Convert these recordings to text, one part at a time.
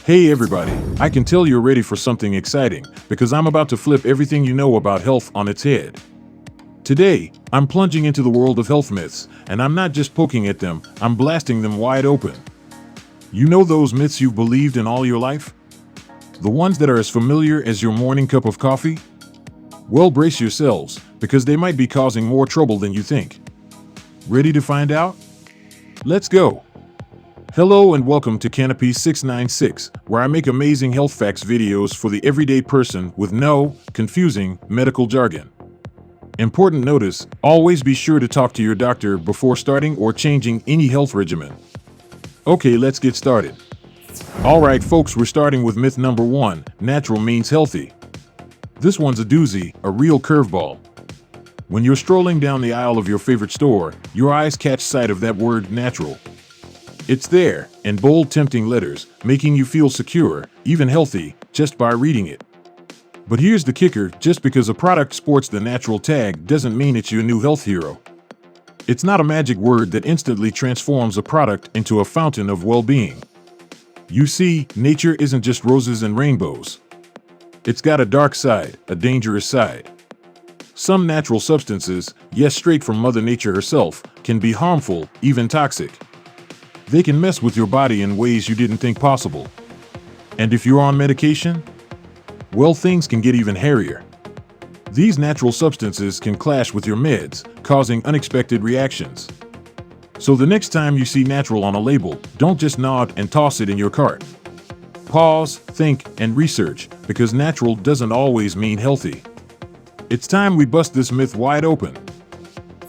Hey everybody, I can tell you're ready for something exciting because I'm about to flip everything you know about health on its head. Today, I'm plunging into the world of health myths, and I'm not just poking at them, I'm blasting them wide open. You know those myths you've believed in all your life? The ones that are as familiar as your morning cup of coffee? Well, brace yourselves, because they might be causing more trouble than you think. Ready to find out? Let's go! Hello and welcome to Canopy 696, where I make amazing health facts videos for the everyday person with no confusing medical jargon. Important notice, always be sure to talk to your doctor before starting or changing any health regimen. Okay, let's get started. Alright folks, we're starting with myth number 1, natural means healthy. This one's a doozy, a real curveball. When you're strolling down the aisle of your favorite store, your eyes catch sight of that word natural. It's there, in bold, tempting letters, making you feel secure, even healthy, just by reading it. But here's the kicker, just because a product sports the natural tag doesn't mean it's your new health hero. It's not a magic word that instantly transforms a product into a fountain of well-being. You see, nature isn't just roses and rainbows. It's got a dark side, a dangerous side. Some natural substances, yes, straight from Mother Nature herself, can be harmful, even toxic. They can mess with your body in ways you didn't think possible. And if you're on medication, well, things can get even hairier. These natural substances can clash with your meds, causing unexpected reactions. So the next time you see natural on a label, don't just nod and toss it in your cart. Pause, think, and research, because natural doesn't always mean healthy. It's time we bust this myth wide open.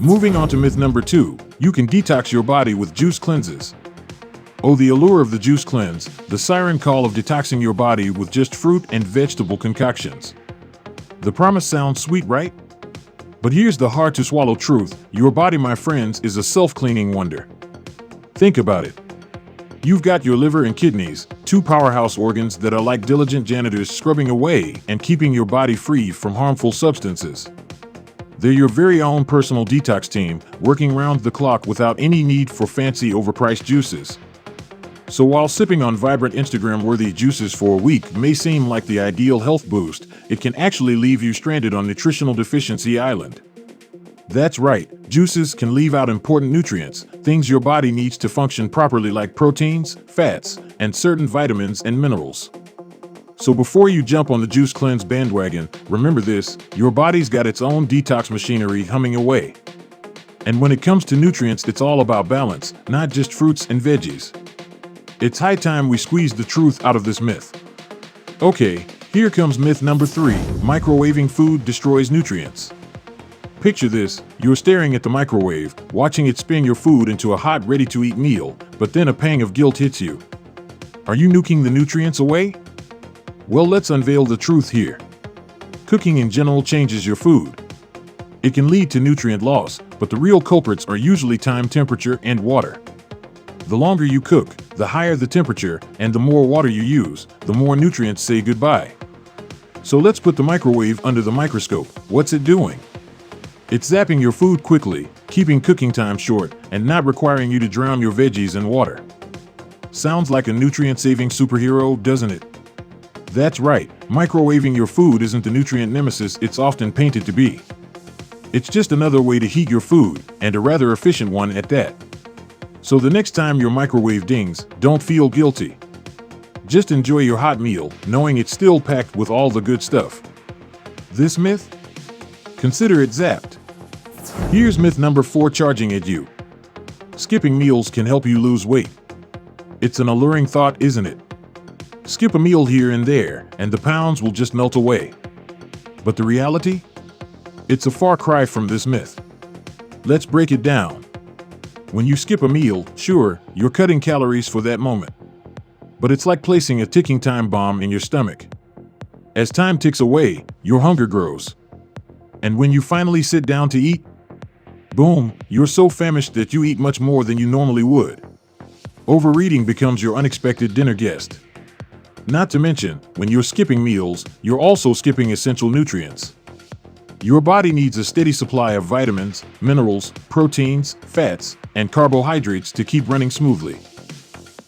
Moving on to myth number 2, you can detox your body with juice cleanses. Oh, the allure of the juice cleanse, the siren call of detoxing your body with just fruit and vegetable concoctions. The promise sounds sweet, right? But here's the hard-to-swallow truth, your body, my friends, is a self-cleaning wonder. Think about it. You've got your liver and kidneys, two powerhouse organs that are like diligent janitors scrubbing away and keeping your body free from harmful substances. They're your very own personal detox team, working round the clock without any need for fancy overpriced juices. So while sipping on vibrant Instagram-worthy juices for a week may seem like the ideal health boost, it can actually leave you stranded on nutritional deficiency island. That's right, juices can leave out important nutrients, things your body needs to function properly like proteins, fats, and certain vitamins and minerals. So before you jump on the juice cleanse bandwagon, remember this, your body's got its own detox machinery humming away. And when it comes to nutrients, it's all about balance, not just fruits and veggies. It's high time we squeeze the truth out of this myth. Okay, here comes myth number 3, microwaving food destroys nutrients. Picture this, you're staring at the microwave, watching it spin your food into a hot, ready-to-eat meal, but then a pang of guilt hits you. Are you nuking the nutrients away? Well, let's unveil the truth here. Cooking in general changes your food. It can lead to nutrient loss, but the real culprits are usually time, temperature, and water. The longer you cook, the higher the temperature, and the more water you use, the more nutrients say goodbye. So let's put the microwave under the microscope. What's it doing? It's zapping your food quickly, keeping cooking time short, and not requiring you to drown your veggies in water. Sounds like a nutrient-saving superhero, doesn't it? That's right, microwaving your food isn't the nutrient nemesis it's often painted to be. It's just another way to heat your food, and a rather efficient one at that. So the next time your microwave dings, don't feel guilty. Just enjoy your hot meal, knowing it's still packed with all the good stuff. This myth? Consider it zapped. Here's myth number 4, charging at you. Skipping meals can help you lose weight. It's an alluring thought, isn't it? Skip a meal here and there, and the pounds will just melt away. But the reality? It's a far cry from this myth. Let's break it down. When you skip a meal, sure, you're cutting calories for that moment. But it's like placing a ticking time bomb in your stomach. As time ticks away, your hunger grows. And when you finally sit down to eat, boom, you're so famished that you eat much more than you normally would. Overeating becomes your unexpected dinner guest. Not to mention, when you're skipping meals, you're also skipping essential nutrients. Your body needs a steady supply of vitamins, minerals, proteins, fats, and carbohydrates to keep running smoothly.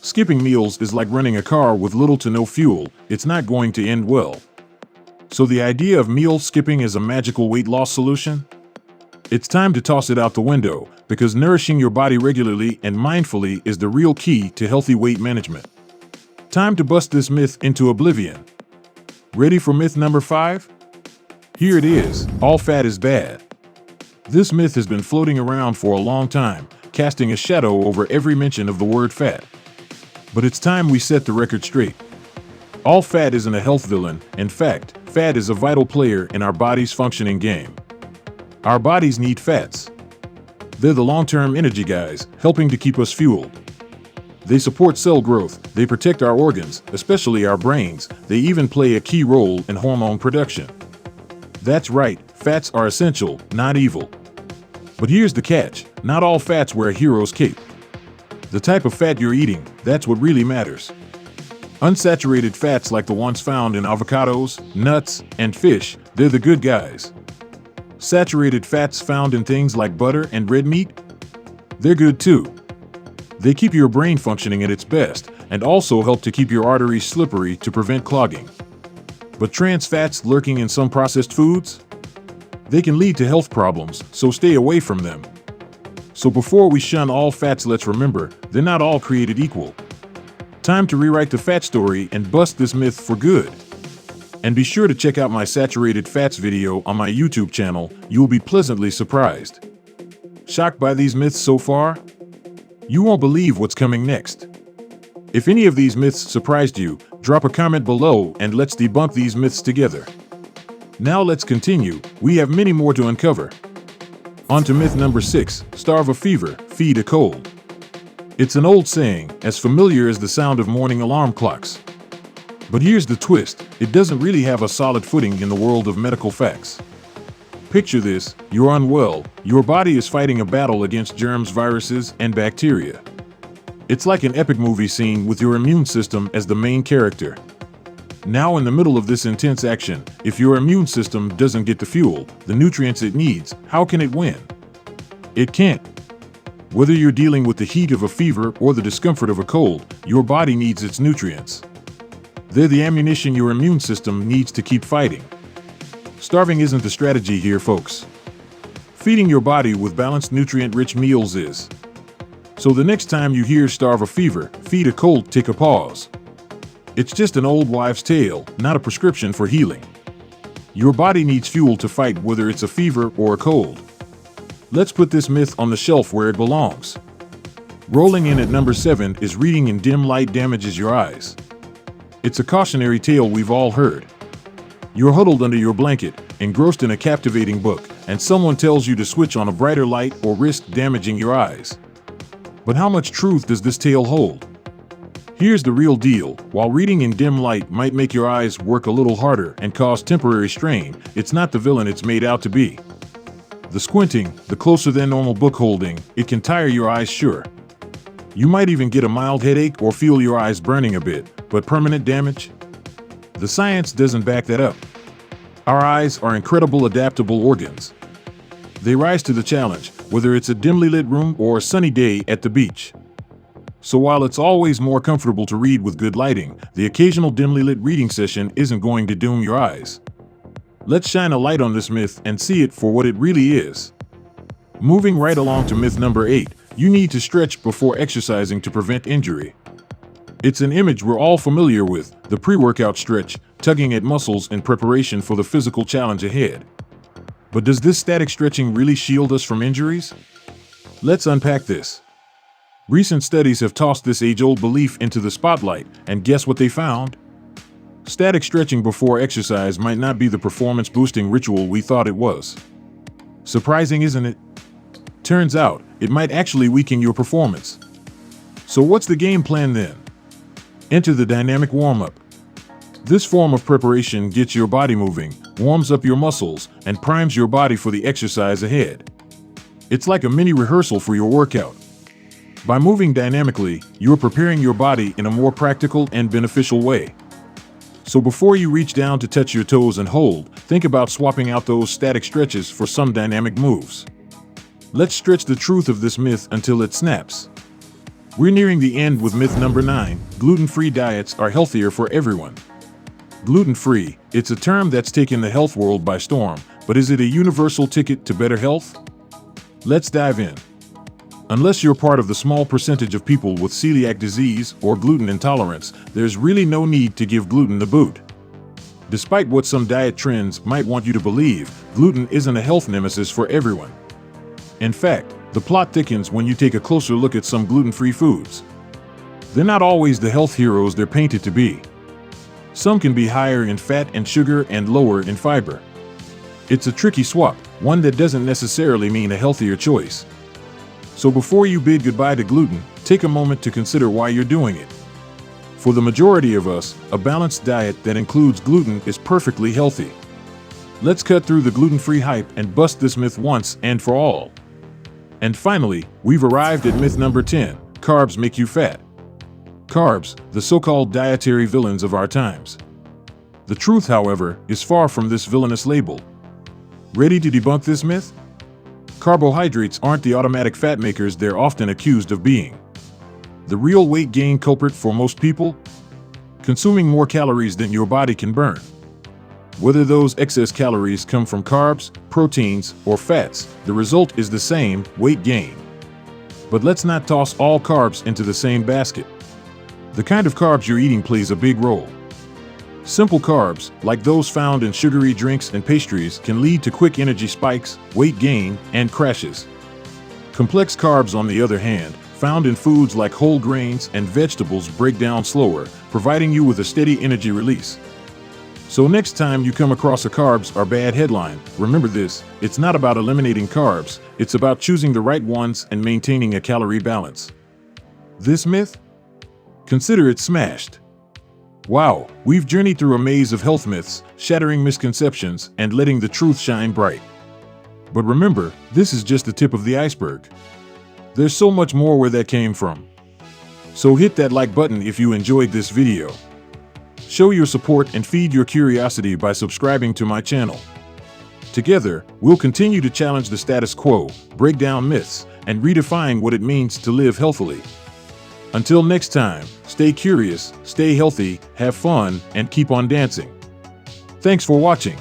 Skipping meals is like running a car with little to no fuel. It's not going to end well. So the idea of meal skipping is a magical weight loss solution? It's time to toss it out the window, because nourishing your body regularly and mindfully is the real key to healthy weight management. Time to bust this myth into oblivion. Ready for myth number 5? Here it is: all fat is bad. This myth has been floating around for a long time, casting a shadow over every mention of the word fat. But it's time we set the record straight. All fat isn't a health villain. In fact, fat is a vital player in our body's functioning game. Our bodies need fats. They're the long-term energy guys, helping to keep us fueled. They support cell growth, they protect our organs, especially our brains, they even play a key role in hormone production. That's right, fats are essential, not evil. But here's the catch: not all fats wear a hero's cape. The type of fat you're eating, that's what really matters. Unsaturated fats like the ones found in avocados, nuts, and fish, they're the good guys. Saturated fats found in things like butter and red meat? They're good too. They keep your brain functioning at its best and also help to keep your arteries slippery to prevent clogging. But trans fats lurking in some processed foods? They can lead to health problems, so stay away from them. So before we shun all fats, let's remember, they're not all created equal. Time to rewrite the fat story and bust this myth for good. And be sure to check out my saturated fats video on my YouTube channel. You'll be pleasantly surprised. Shocked by these myths so far? You won't believe what's coming next. If any of these myths surprised you, drop a comment below and let's debunk these myths together. Now let's continue. We have many more to uncover. On to myth number 6, starve a fever, feed a cold. It's an old saying, as familiar as the sound of morning alarm clocks. But here's the twist: it doesn't really have a solid footing in the world of medical facts. Picture this: you're unwell, your body is fighting a battle against germs, viruses, and bacteria. It's like an epic movie scene with your immune system as the main character. Now in the middle of this intense action, if your immune system doesn't get the fuel, the nutrients it needs, how can it win? It can't. Whether you're dealing with the heat of a fever or the discomfort of a cold, your body needs its nutrients. They're the ammunition your immune system needs to keep fighting. Starving isn't the strategy here, folks. Feeding your body with balanced, nutrient-rich meals is. So the next time you hear starve a fever, feed a cold, take a pause. It's just an old wives' tale, not a prescription for healing. Your body needs fuel to fight, whether it's a fever or a cold. Let's put this myth on the shelf where it belongs. Rolling in at number 7 is reading in dim light damages your eyes. It's a cautionary tale we've all heard. You're huddled under your blanket, engrossed in a captivating book, and someone tells you to switch on a brighter light or risk damaging your eyes. But how much truth does this tale hold? Here's the real deal: while reading in dim light might make your eyes work a little harder and cause temporary strain, it's not the villain it's made out to be. The squinting, the closer than normal book holding, it can tire your eyes, sure. You might even get a mild headache or feel your eyes burning a bit, but permanent damage? The science doesn't back that up. Our eyes are incredible adaptable organs. They rise to the challenge, whether it's a dimly lit room or a sunny day at the beach. So while it's always more comfortable to read with good lighting, the occasional dimly lit reading session isn't going to doom your eyes. Let's shine a light on this myth and see it for what it really is. Moving right along to myth number 8, you need to stretch before exercising to prevent injury. It's an image we're all familiar with, the pre-workout stretch, tugging at muscles in preparation for the physical challenge ahead. But does this static stretching really shield us from injuries? Let's unpack this. Recent studies have tossed this age-old belief into the spotlight, and guess what they found? Static stretching before exercise might not be the performance-boosting ritual we thought it was. Surprising, isn't it? Turns out, it might actually weaken your performance. So what's the game plan then? Enter the dynamic warm-up. This form of preparation gets your body moving, warms up your muscles, and primes your body for the exercise ahead. It's like a mini rehearsal for your workout. By moving dynamically, you're preparing your body in a more practical and beneficial way. So before you reach down to touch your toes and hold, think about swapping out those static stretches for some dynamic moves. Let's stretch the truth of this myth until it snaps. We're nearing the end with myth number 9, gluten-free diets are healthier for everyone. Gluten-free, it's a term that's taken the health world by storm, but is it a universal ticket to better health? Let's dive in. Unless you're part of the small percentage of people with celiac disease or gluten intolerance, there's really no need to give gluten the boot. Despite what some diet trends might want you to believe, gluten isn't a health nemesis for everyone. In fact, the plot thickens when you take a closer look at some gluten-free foods. They're not always the health heroes they're painted to be. Some can be higher in fat and sugar and lower in fiber. It's a tricky swap, one that doesn't necessarily mean a healthier choice. So before you bid goodbye to gluten, take a moment to consider why you're doing it. For the majority of us, a balanced diet that includes gluten is perfectly healthy. Let's cut through the gluten-free hype and bust this myth once and for all. And finally, we've arrived at myth number 10, carbs make you fat. Carbs, the so-called dietary villains of our times. The truth, however, is far from this villainous label. Ready to debunk this myth? Carbohydrates aren't the automatic fat makers they're often accused of being. The real weight gain culprit for most people? Consuming more calories than your body can burn. Whether those excess calories come from carbs, proteins, or fats, the result is the same, weight gain. But let's not toss all carbs into the same basket. The kind of carbs you're eating plays a big role. Simple carbs, like those found in sugary drinks and pastries, can lead to quick energy spikes, weight gain, and crashes. Complex carbs, on the other hand, found in foods like whole grains and vegetables, break down slower, providing you with a steady energy release. So next time you come across a carbs are bad headline, remember this: it's not about eliminating carbs, it's about choosing the right ones and maintaining a calorie balance. This myth? Consider it smashed. Wow, we've journeyed through a maze of health myths, shattering misconceptions, and letting the truth shine bright. But remember, this is just the tip of the iceberg. There's so much more where that came from. So hit that like button if you enjoyed this video. Show your support and feed your curiosity by subscribing to my channel. Together, we'll continue to challenge the status quo, break down myths, and redefine what it means to live healthily. Until next time, stay curious, stay healthy, have fun, and keep on dancing. Thanks for watching.